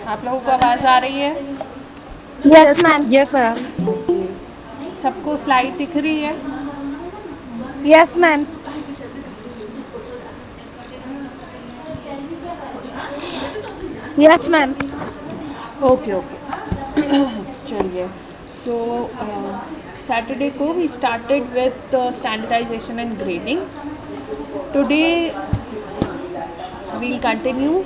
आप लोगों को आवाज़ आ रही है? Yes ma'am. Yes ma'am. सबको स्लाइड दिख रही है? Yes ma'am. Yes ma'am. Okay okay. चलिए, सो सैटरडे को we started with standardization and grading. Today we'll continue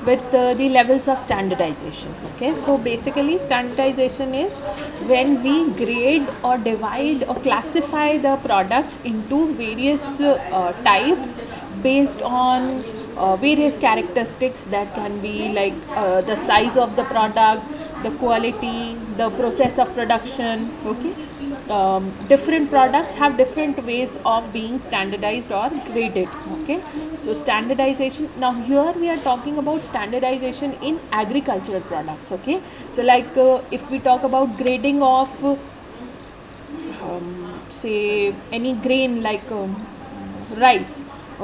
with the levels of standardization. Okay, so basically standardization is when we grade or divide or classify the products into various types based on various characteristics that can be like the size of the product, the quality, the process of production. Okay, different products have different ways of being standardized or graded. Okay, so standardization, now here we are talking about standardization in agricultural products. Okay, so like if we talk about grading of say any grain like rice.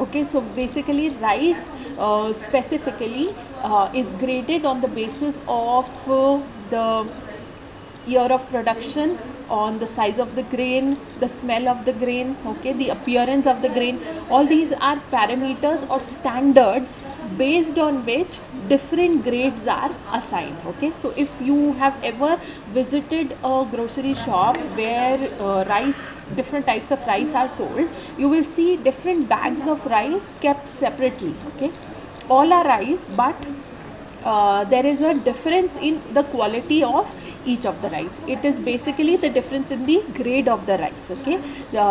Okay, so basically rice specifically is graded on the basis of the year of production, on the size of the grain, the smell of the grain, okay, the appearance of the grain. All these are parameters or standards based on which different grades are assigned. Okay, so if you have ever visited a grocery shop where different types of rice are sold, you will see different bags of rice kept separately. Okay, all are rice, but there is a difference in the quality of each of the rice. It is basically the difference in the grade of the rice. Okay,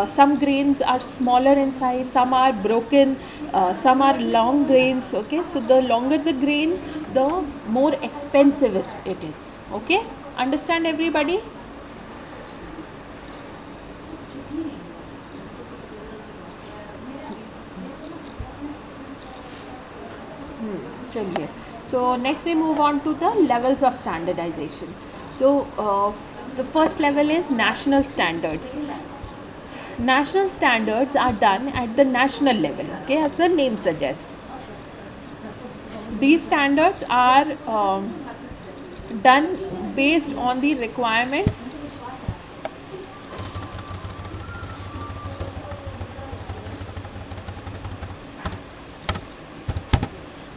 some grains are smaller in size, some are broken, some are long grains. Okay, so the longer the grain, the more expensive it is. Okay, understand everybody? चलिए, so next we move on to the levels of standardization. So the first level is national standards. National standards are done at the national level. Okay, as the name suggests, these standards are done based on the requirements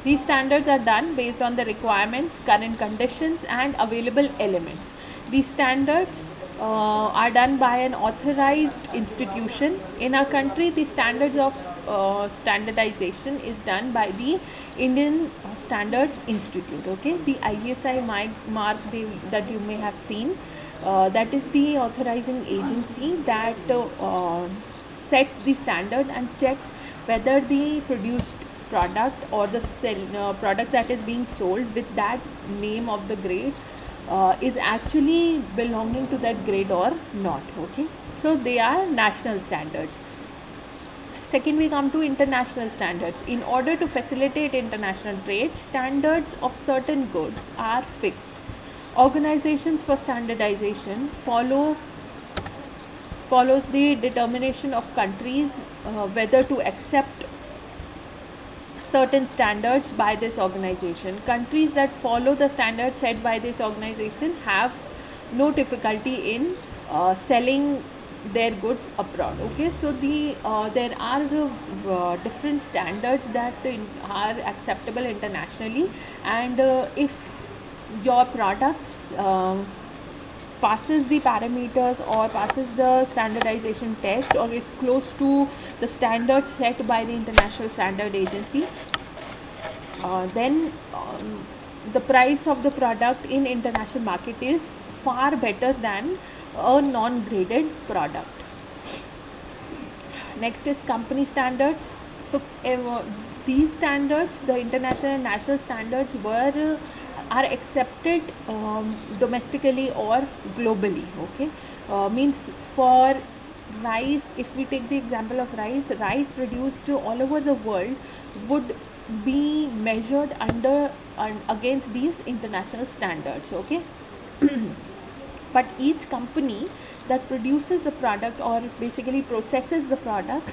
These standards are done based on the requirements, current conditions, and available elements. These standards are done by an authorized institution. In our country, the standards of standardization is done by the Indian Standards Institute. Okay, the ISI mark that you may have seen, that is the authorizing agency that sets the standard and checks whether the produced product or the product that is being sold with that name of the grade is actually belonging to that grade or not. Okay, so they are national standards. Second, we come to international standards. In order to facilitate international trade, standards of certain goods are fixed. Organizations for standardization follows the determination of countries whether to accept certain standards by this organization. Countries that follow the standards set by this organization have no difficulty in selling their goods abroad. Okay, so there are different standards that are acceptable internationally, and if your products passes the parameters or passes the standardization test or is close to the standards set by the International Standard Agency, then the price of the product in international market is far better than a non-graded product. Next is company standards. So these standards, the international and national standards, are accepted domestically or globally. Okay, means for rice, if we take the example of rice produced all over the world would be measured against these international standards. Okay, but each company that produces the product or basically processes the product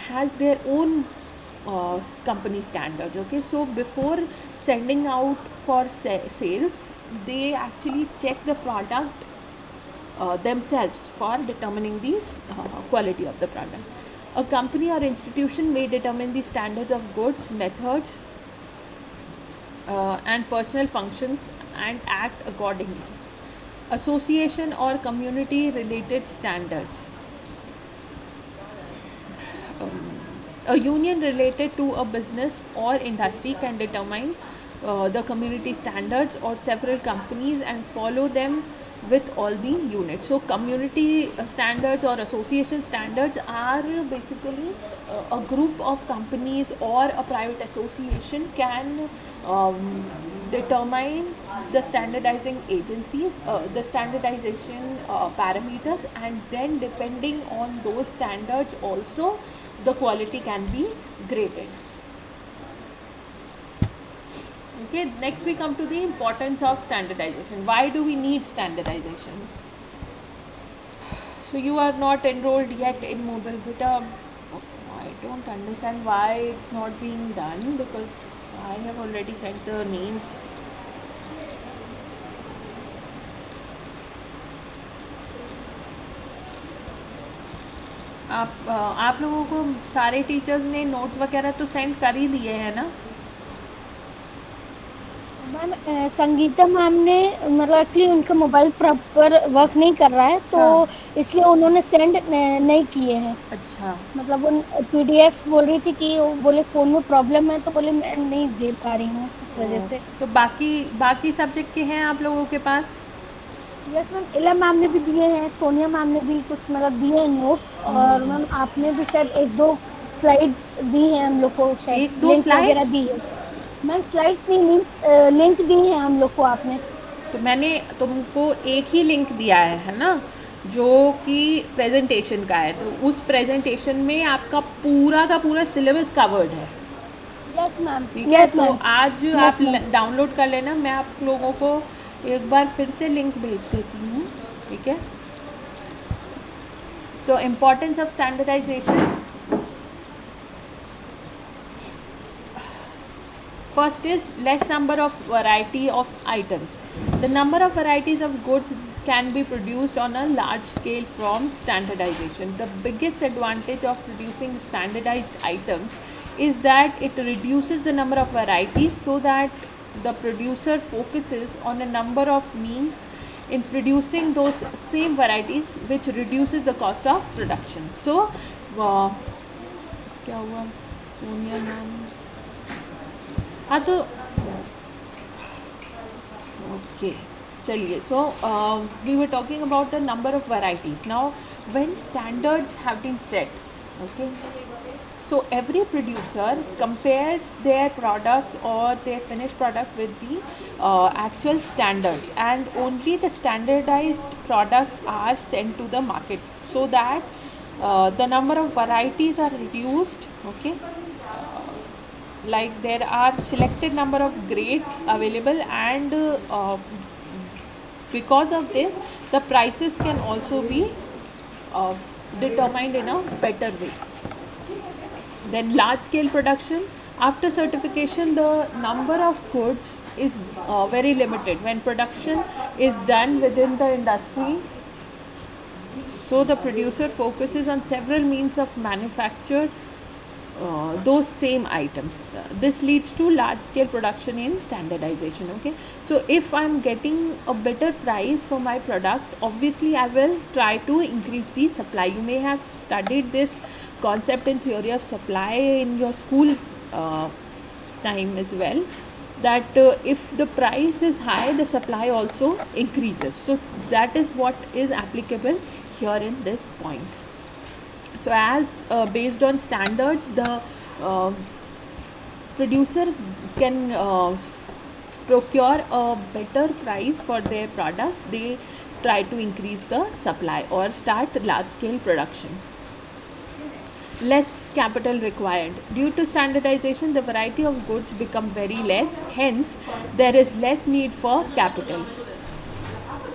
has their own company standards. Okay, so before sending out for sales, they actually check the product themselves for determining the quality of the product. A company or institution may determine the standards of goods, methods, and personal functions and act accordingly. Association or community related standards. A union related to a business or industry can determine the community standards or several companies and follow them with all the units. So community standards or association standards are basically a group of companies or a private association can determine the standardizing agency, the standardization parameters, and then depending on those standards also the quality can be graded. Okay, next we come to the importance of standardization. Why do we need standardization? So you are not enrolled yet in Mobile Beta. I don't understand why it's not being done, because I have already sent the names. आप लोगों को सारे teachers ने notes वगैरह तो send कर ही दिए हैं ना? मैम संगीता मैम ने मतलब एक्चुअली उनका मोबाइल प्रॉपर वर्क नहीं कर रहा है, तो हाँ। इसलिए उन्होंने सेंड नहीं किए हैं. अच्छा, मतलब वो पीडीएफ बोल रही थी कि वो बोले फ़ोन में प्रॉब्लम है, तो बोले मैं नहीं दे पा रही हूँ इस वजह से. तो बाकी सब्जेक्ट के हैं आप लोगों के पास? यस मैम, इला मैम ने भी दिए हैं, सोनिया मैम ने भी कुछ मतलब दिए हैं नोट्स, और मैम आपने भी शायद 1-2 स्लाइड्स दी हैं हम लोग को, शायद 1-2 लिंक slides? वगैरह दी है. मैम स्लाइड्स नहीं मीन्स लिंक दी है हम लोग को आपने. तो मैंने तुमको एक ही लिंक दिया है ना, जो कि प्रेजेंटेशन का है. तो उस प्रेजेंटेशन में आपका पूरा का पूरा सिलेबस कवर्ड है. Yes ma'am. ठीक है, यस तो मैम. आज Yes, आप ma'am. डाउनलोड कर लेना. मैं आप लोगों को एक बार फिर से लिंक भेज देती हूँ. ठीक है. So importance of standardisation. First is less number of variety of items. The number of varieties of goods can be produced on a large scale from standardization. The biggest advantage of producing standardized items is that it reduces the number of varieties, so that the producer focuses on a number of means in producing those same varieties, which reduces the cost of production. So क्या हुआ Sonia ma'am? हाँ, तो okay, चलिए. So we were talking about the number of varieties. Now when standards have been set, okay, so every producer compares their product or their finished product with the actual standards, and only the standardized products are sent to the market, so that the number of varieties are reduced. Okay, like there are selected number of grades available, and because of this the prices can also be determined in a better way. Then large scale production. After certification, the number of goods is very limited when production is done within the industry, so the producer focuses on several means of manufacture those same items. This leads to large scale production in standardization. Okay, so if I'm getting a better price for my product, obviously I will try to increase the supply. You may have studied this concept in theory of supply in your school time as well, that if the price is high, the supply also increases. So that is what is applicable here in this point. So as based on standards, the producer can procure a better price for their products. They try to increase the supply or start large scale production. Less capital required. Due to standardization, the variety of goods become very less, hence there is less need for capital.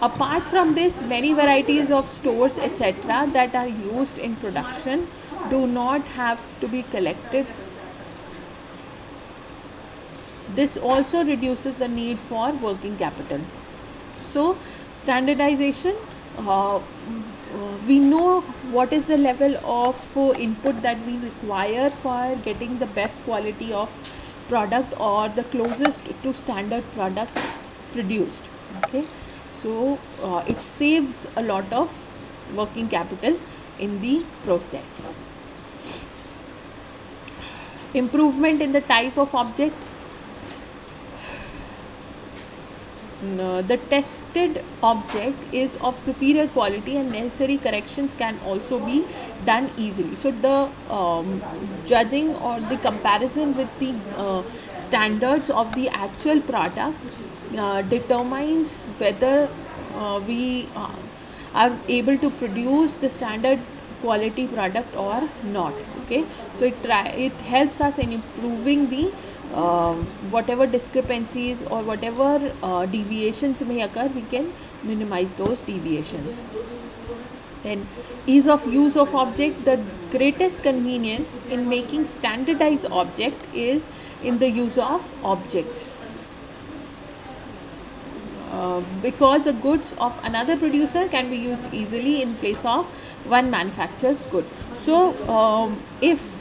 Apart from this, many varieties of stores etc. that are used in production do not have to be collected This also reduces the need for working capital. So standardization, we know what is the level of input that we require for getting the best quality of product or the closest to standard product produced. Okay, so it saves a lot of working capital in the process. Improvement in the type of object. The tested object is of superior quality and necessary corrections can also be done easily. So the judging or the comparison with the standards of the actual product determines whether we are able to produce the standard quality product or not. Okay, so it helps us in improving the whatever discrepancies or whatever deviations may occur, we can minimize those deviations. Then ease of use of object. The greatest convenience in making standardized object is in the use of objects. Because the goods of another producer can be used easily in place of one manufacturer's good. So if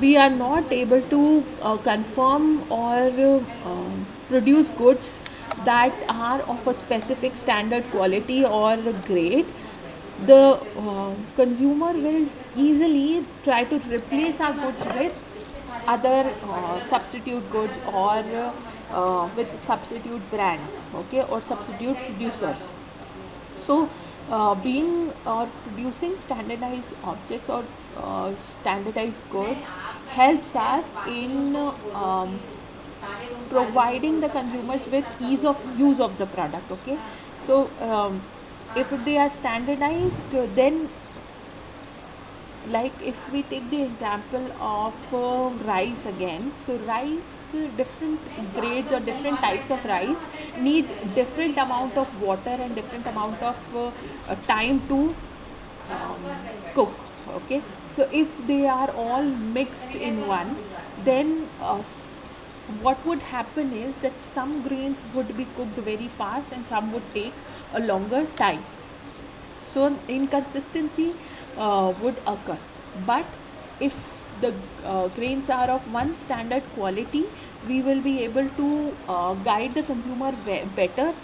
we are not able to confirm or produce goods that are of a specific standard quality or grade, the consumer will easily try to replace our goods with other substitute goods or with substitute brands, okay, or substitute producers. So being or producing standardized objects or standardized goods helps us in providing the consumers with ease of use of the product. Okay, so if they are standardized, then like if we take the example of rice again, so rice, different grades or different types of rice need different amount of water and different amount of time to cook. Okay, so if they are all mixed in one, then what would happen is that some grains would be cooked very fast and some would take a longer time. So inconsistency would occur. But if the grains are of one standard quality, we will be able to guide the consumer better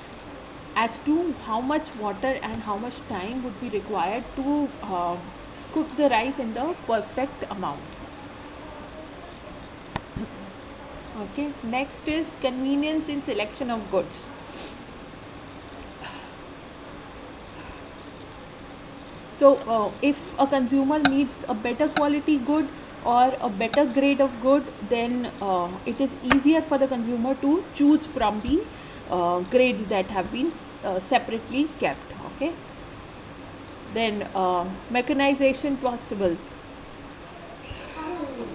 as to how much water and how much time would be required to cook the rice in the perfect amount. Okay, next is convenience in selection of goods. So if a consumer needs a better quality good or a better grade of good, then it is easier for the consumer to choose from the grades that have been separately kept. Okay, then mechanization possible.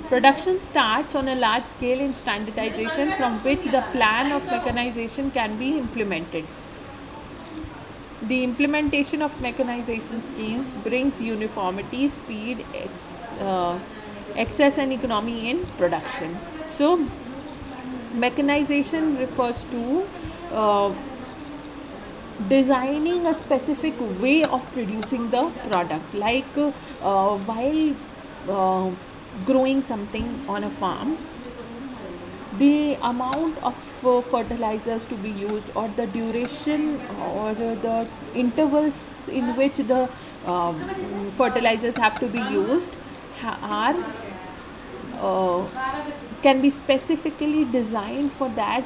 Production starts on a large scale in standardization, from which the plan of mechanization can be implemented. The implementation of mechanization schemes brings uniformity, speed, access and economy in production. So mechanization refers to designing a specific way of producing the product. Like while growing something on a farm, the amount of fertilizers to be used or the duration or the intervals in which the fertilizers have to be used are can be specifically designed for that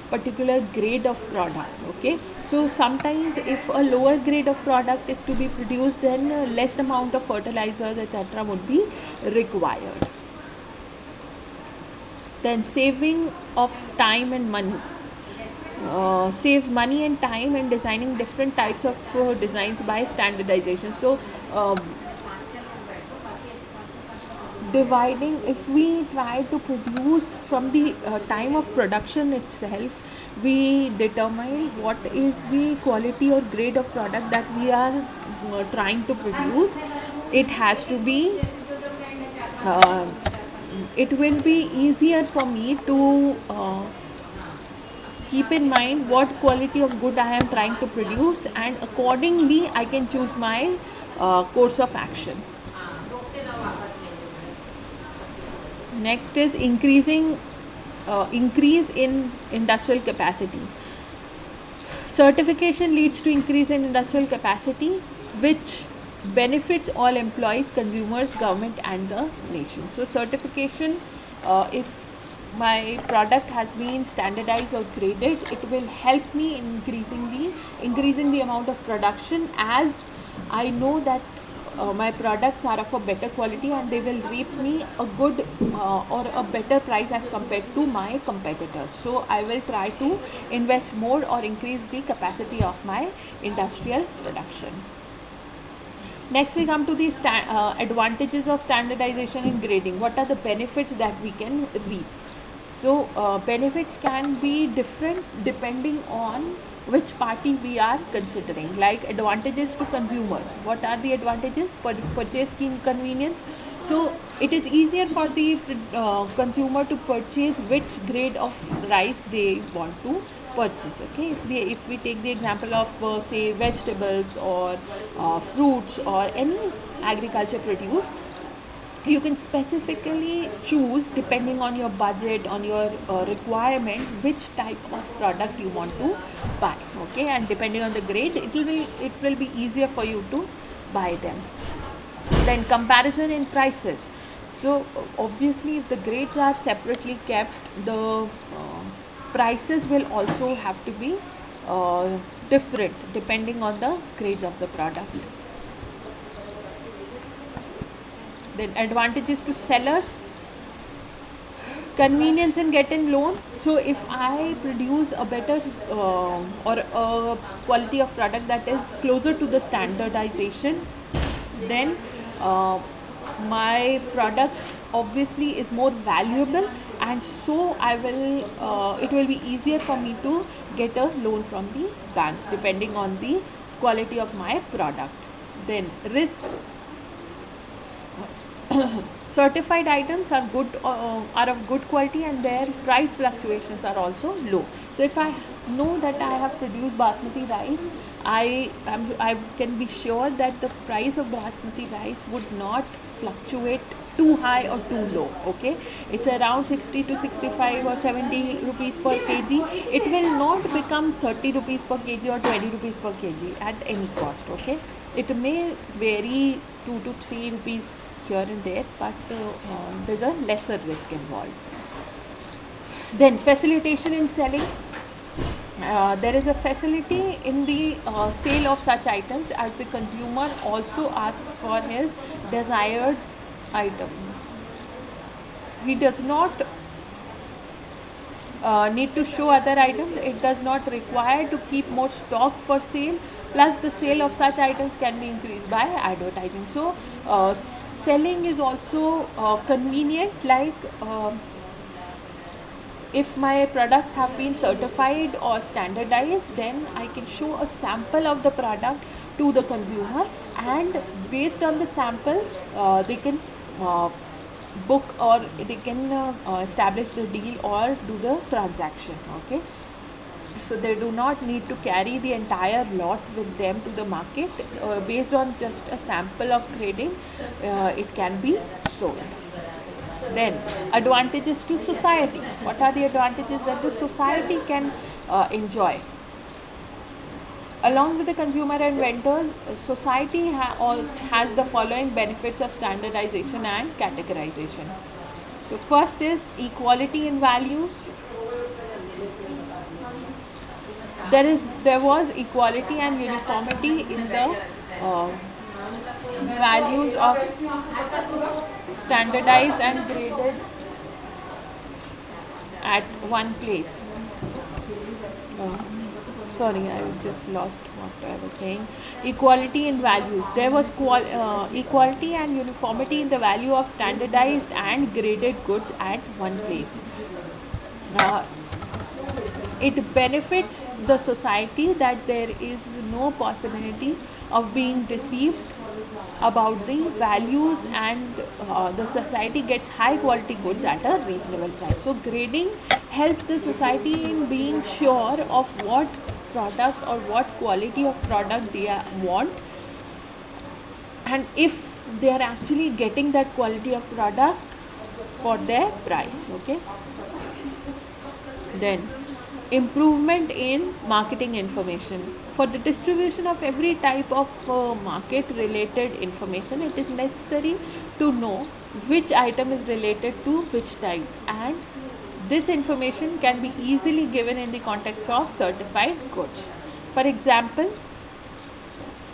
particular grade of product. Okay, so sometimes if a lower grade of product is to be produced, then less amount of fertilizers etc. would be required. Then saving of time and money. Saves money and time in designing different types of designs by standardization. So dividing, if we try to produce from the time of production itself, we determine what is the quality or grade of product that we are trying to produce. It has to be it will be easier for me to keep in mind what quality of good I am trying to produce, and accordingly I can choose my course of action. Next is increase in industrial capacity. Certification leads to increase in industrial capacity, which benefits all employees, consumers, government and the nation. So certification, if my product has been standardized or graded, it will help me in increasing the amount of production, as I know that my products are of a better quality and they will reap me a good or a better price as compared to my competitors. So I will try to invest more or increase the capacity of my industrial production. Next we come to the advantages of standardization and grading. What are the benefits that we can reap? So benefits can be different depending on which party we are considering. Like advantages to consumers. What are the advantages? Purchase convenience. So it is easier for the consumer to purchase which grade of rice they want to purchase. Okay, if we take the example of say vegetables or fruits or any agriculture produce, you can specifically choose depending on your budget, on your requirement, which type of product you want to buy. Okay, and depending on the grade, it will be easier for you to buy them. Then comparison in prices. So obviously if the grades are separately kept, the prices will also have to be different depending on the grades of the product. Then advantages to sellers. Convenience in getting loan. So if I produce a better or a quality of product that is closer to the standardization, then my product obviously is more valuable, and so it will be easier for me to get a loan from the banks depending on the quality of my product. Then risk. Certified items are of good quality and their price fluctuations are also low. So if I know that I have produced basmati rice, I can be sure that the price of basmati rice would not fluctuate too high or too low. Okay, it's around 60 to 65 or 70 rupees per kg. It will not become 30 rupees per kg or 20 rupees per kg at any cost. Okay, it may vary 2 to 3 rupees here and there, but there's a lesser risk involved. Then facilitation in selling. There is a facility in the sale of such items, as the consumer also asks for his desired item. He does not need to show other items. It does not require to keep more stock for sale. Plus the sale of such items can be increased by advertising. So selling is also convenient. Like if my products have been certified or standardized, then I can show a sample of the product to the consumer, and based on the sample they can book, or they can establish the deal or do the transaction. Okay, so they do not need to carry the entire lot with them to the market. Based on just a sample of grading, it can be sold. Then advantages to society. What are the advantages that the society can enjoy? Along with the consumer and vendors, society has the following benefits of standardization and categorization. So first is equality in values. There was equality and uniformity in the values of standardized and graded at one place. Sorry, I just lost what I was saying. Equality in values. There was equality and uniformity in the value of standardized and graded goods at one place. It benefits the society that there is no possibility of being deceived about the values, and the society gets high quality goods at a reasonable price. So grading helps the society in being sure of what product or what quality of product they want, and if they are actually getting that quality of product for their price. Okay. Then improvement in marketing information. For the distribution of every type of market related information, it is necessary to know which item is related to which type, and this information can be easily given in the context of certified goods. For example,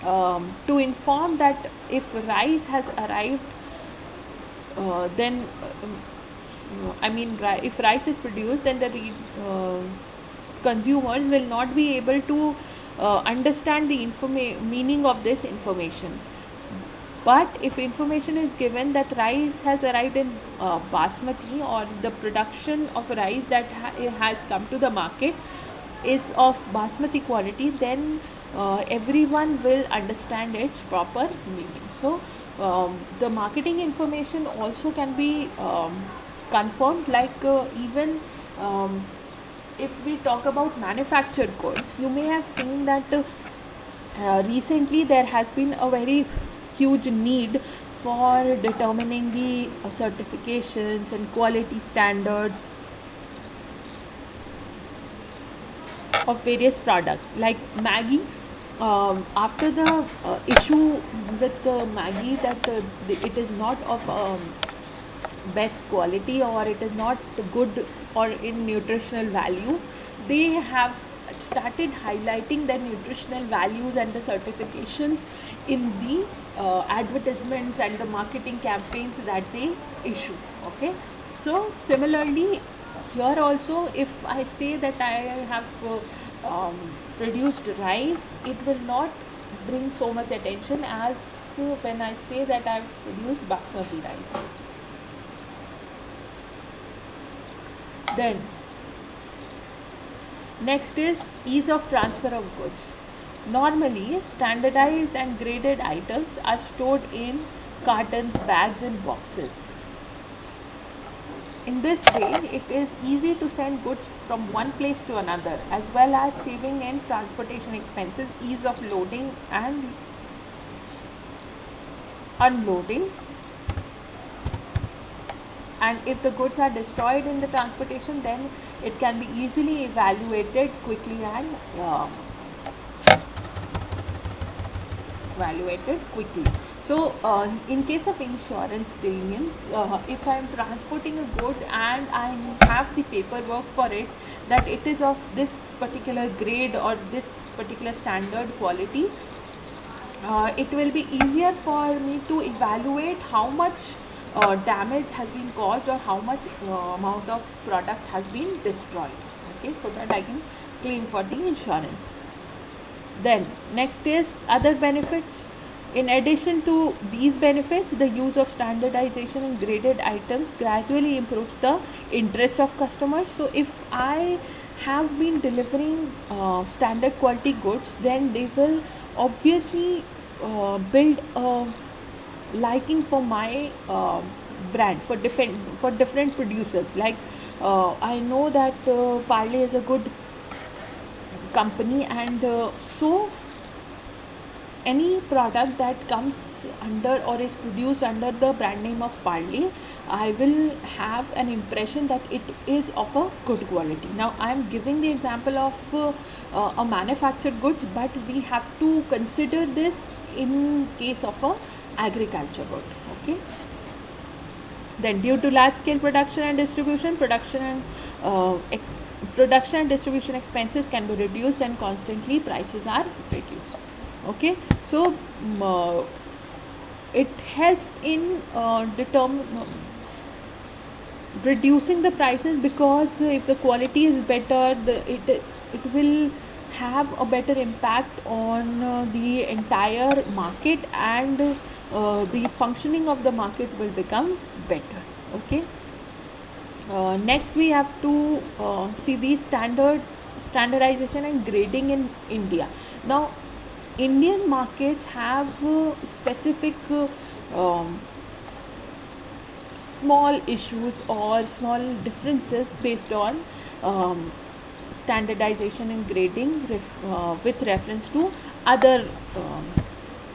to inform that if rice has arrived, then if rice is produced, then the consumers will not be able to understand the meaning of this information. But if information is given that rice has arrived in basmati, or the production of rice that has come to the market is of basmati quality, then everyone will understand its proper meaning. So the marketing information also can be confirmed, like even if we talk about manufactured goods, you may have seen that recently there has been a very huge need for determining the certifications and quality standards of various products, like Maggi. After the issue with Maggi that it is not of best quality, or it is not good or in nutritional value, they have started highlighting their nutritional values and the certifications in the advertisements and the marketing campaigns that they issue. Okay, so similarly here also, if I say that I have produced rice, it will not bring so much attention as when I say that I have produced basmati rice. Then next is ease of transfer of goods. Normally, standardized and graded items are stored in cartons, bags and boxes. In this way, it is easy to send goods from one place to another, as well as saving in transportation expenses, ease of loading and unloading. And if the goods are destroyed in the transportation, then it can be easily evaluated quickly and So in case of insurance premiums, if I am transporting a good and I have the paperwork for it that it is of this particular grade or this particular standard quality, it will be easier for me to evaluate how much damage has been caused or how much amount of product has been destroyed. Okay, so that I can claim for the insurance. Then next is other benefits. In addition to these benefits, the use of standardization and graded items gradually improves the interest of customers. So if I have been delivering standard quality goods, then they will obviously build a liking for my brand for different producers. Like I know that Parle is a good company, and so any product that comes under or is produced under the brand name of Parle, I will have an impression that it is of a good quality. Now I am giving the example of a manufactured goods, but we have to consider this in case of a agriculture good. Okay. Then due to large scale production and distribution, production and distribution expenses can be reduced and constantly prices are reduced. Okay, so it helps in reducing the prices, because if the quality is better, it will have a better impact on the entire market, and the functioning of the market will become better. Okay. Next we have to see the standardization and grading in India. Now Indian markets have specific small issues or small differences based on standardization and grading with reference to other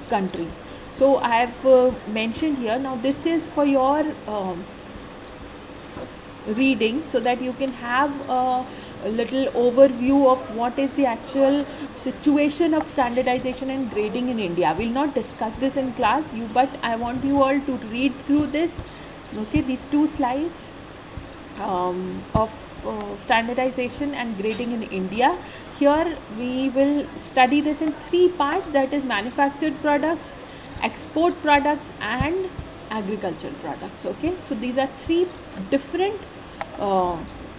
countries. So I have mentioned here. Now this is for your reading, so that you can have a little overview of what is the actual situation of standardization and grading in India. We'll not discuss this in class, but I want you all to read through this. Okay, these 2 slides of standardization and grading in India. Here we will study this in 3 parts, that is manufactured products, export products and agricultural products. Okay, so these are 3 different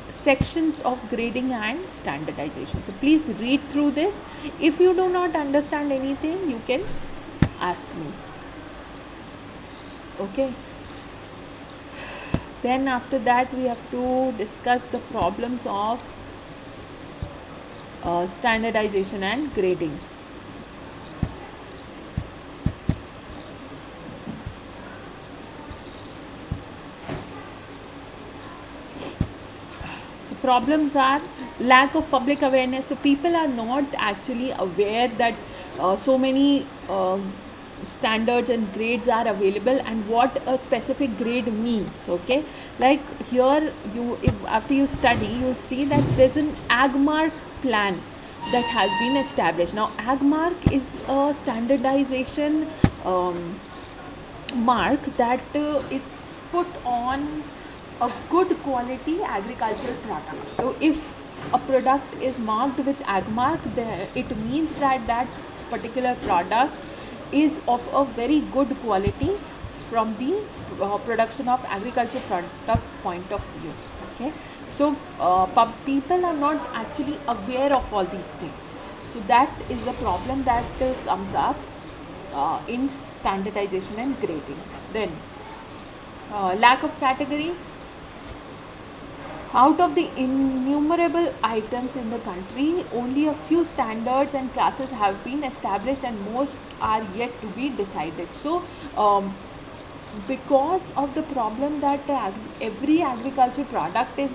sections of grading and standardization. So please read through this. If you do not understand anything, you can ask me. Okay, then after that we have to discuss the problems of standardization and grading. Problems are lack of public awareness. So people are not actually aware that so many standards and grades are available and what a specific grade means. Okay, like here after you study, you see that there's an AgMark plan that has been established. Now AgMark is a standardization mark that is put on a good quality agricultural product. So if a product is marked with AgMark, it means that that particular product is of a very good quality from the production of agriculture product point of view. Okay, so people are not actually aware of all these things. So that is the problem that comes up in standardization and grading. Then lack of categories. Out of the innumerable items in the country, only a few standards and classes have been established and most are yet to be decided. So because of the problem that every agriculture product is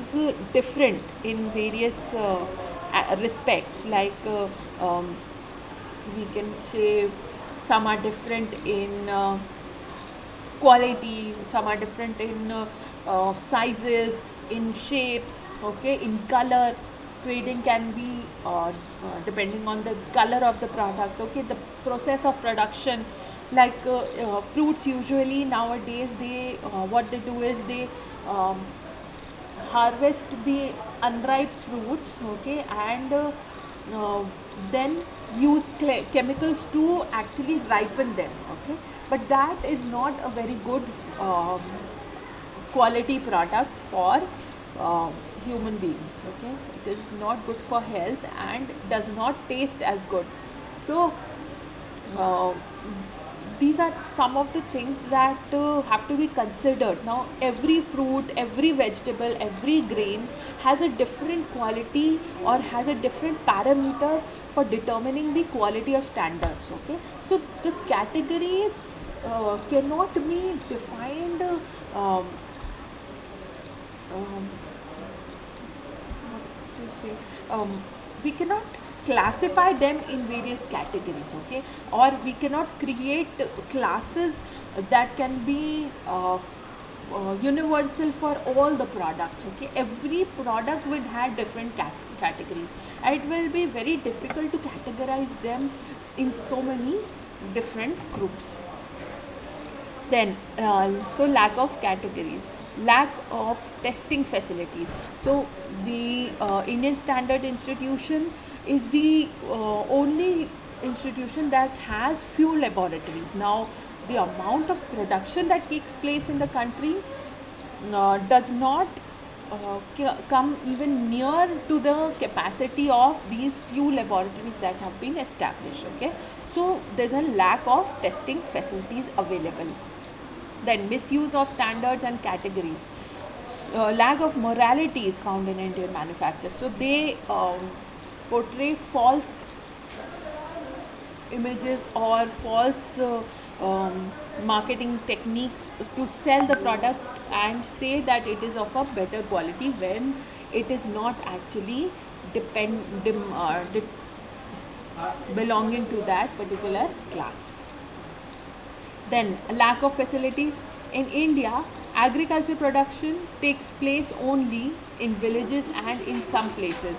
different in various respects, like we can say some are different in quality, some are different in sizes, in shapes, okay, in color. Grading can be depending on the color of the product. Okay, the process of production, like fruits, usually nowadays they what they do is they harvest the unripe fruits, okay, and then use chemicals to actually ripen them. Okay, but that is not a very good quality product for human beings. Okay, it is not good for health and does not taste as good. So these are some of the things that have to be considered. Now every fruit, every vegetable, every grain has a different quality or has a different parameter for determining the quality of standards. Okay, so the categories cannot be defined we cannot classify them in various categories. Okay, or we cannot create classes that can be universal for all the products. Okay, every product would have different categories and it will be very difficult to categorize them in so many different groups. Then so lack of categories, lack of testing facilities. So the Indian Standard Institution is the only institution that has few laboratories. Now the amount of production that takes place in the country does not come even near to the capacity of these few laboratories that have been established. Okay, so there's a lack of testing facilities available. Then misuse of standards and categories. Lack of morality is found in Indian manufacturers. So they portray false images or false marketing techniques to sell the product and say that it is of a better quality, when it is not actually belonging to that particular class. Then lack of facilities. In India, agriculture production takes place only in villages and in some places.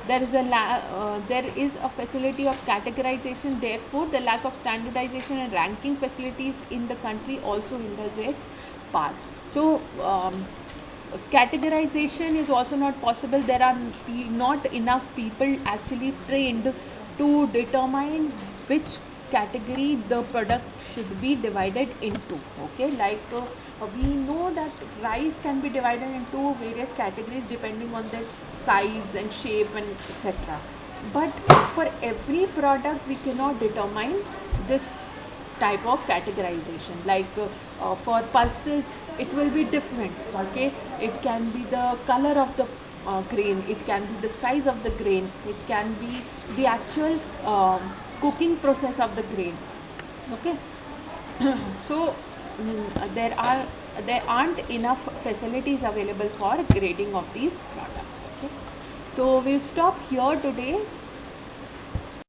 There is a facility of categorization. Therefore, the lack of standardization and ranking facilities in the country also hinders its path. So, categorization is also not possible. There are not enough people actually trained to determine which category the product should be divided into. Okay, like we know that rice can be divided into various categories depending on its size and shape and etc. But for every product we cannot determine this type of categorization. Like for pulses it will be different. Okay, it can be the color of the grain, it can be the size of the grain, it can be the actual cooking process of the grain. Okay, so there aren't enough facilities available for grading of these products. Okay, so we'll stop here today.